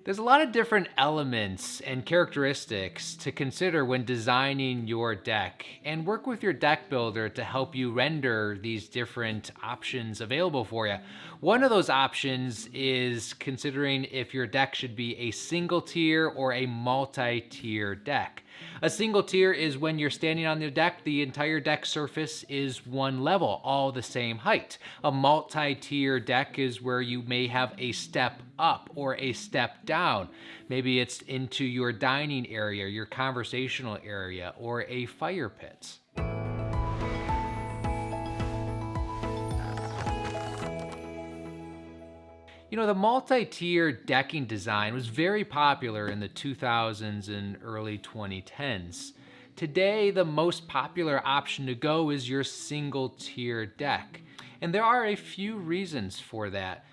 There's a lot of different elements and characteristics to consider when designing your deck, and work with your deck builder to help you render these different options available for you. One of those options is considering if your deck should be a single tier or a multi-tier deck. A single tier is when you're standing on the deck, the entire deck surface is one level, all the same height. A multi-tier deck is where you may have a step up or a step down. Maybe it's into your dining area, your conversational area, or a fire pit. The multi-tier decking design was very popular in the 2000s and early 2010s. Today, the most popular option to go is your single tier deck. And there are a few reasons for that.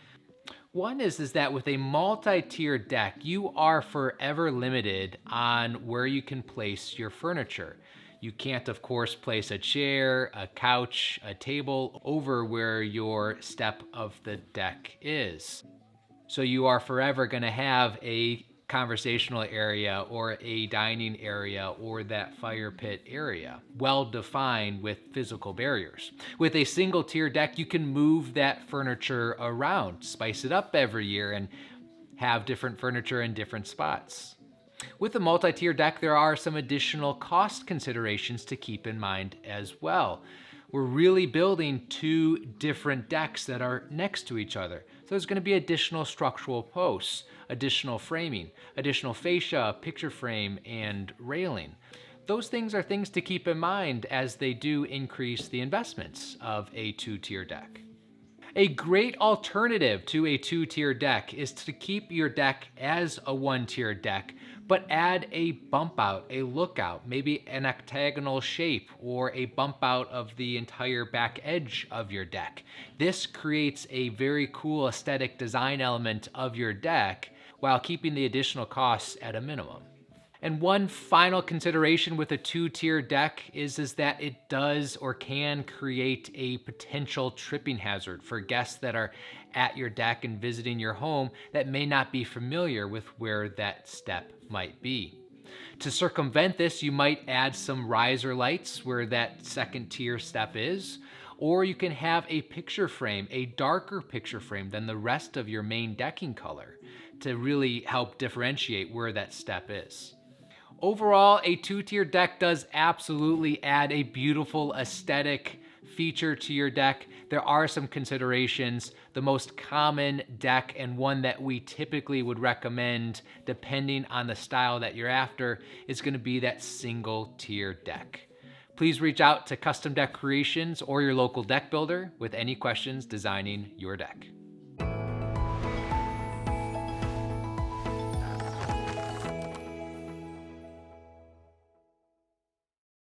One is that with a multi-tier deck, you are forever limited on where you can place your furniture. You can't, of course, place a chair, a couch, a table over where your step of the deck is. So you are forever going to have a conversational area or a dining area or that fire pit area, well defined with physical barriers. With a single tier deck, you can move that furniture around, spice it up every year, and have different furniture in different spots. With the multi-tier deck, there are some additional cost considerations to keep in mind as well. We're really building two different decks that are next to each other. So there's going to be additional structural posts, additional framing, additional fascia, picture frame, and railing. Those things are things to keep in mind as they do increase the investments of a two-tier deck. A great alternative to a two-tier deck is to keep your deck as a one-tier deck, but add a bump out, a lookout, maybe an octagonal shape or a bump out of the entire back edge of your deck. This creates a very cool aesthetic design element of your deck while keeping the additional costs at a minimum. And one final consideration with a two-tier deck is that it does or can create a potential tripping hazard for guests that are at your deck and visiting your home that may not be familiar with where that step might be. To circumvent this, you might add some riser lights where that second tier step is, or you can have a picture frame, a darker picture frame than the rest of your main decking color to really help differentiate where that step is. Overall, a two-tier deck does absolutely add a beautiful aesthetic feature to your deck. There are some considerations. The most common deck, and one that we typically would recommend depending on the style that you're after, is going to be that single tier deck. Please reach out to Custom Deck Creations or your local deck builder with any questions designing your deck.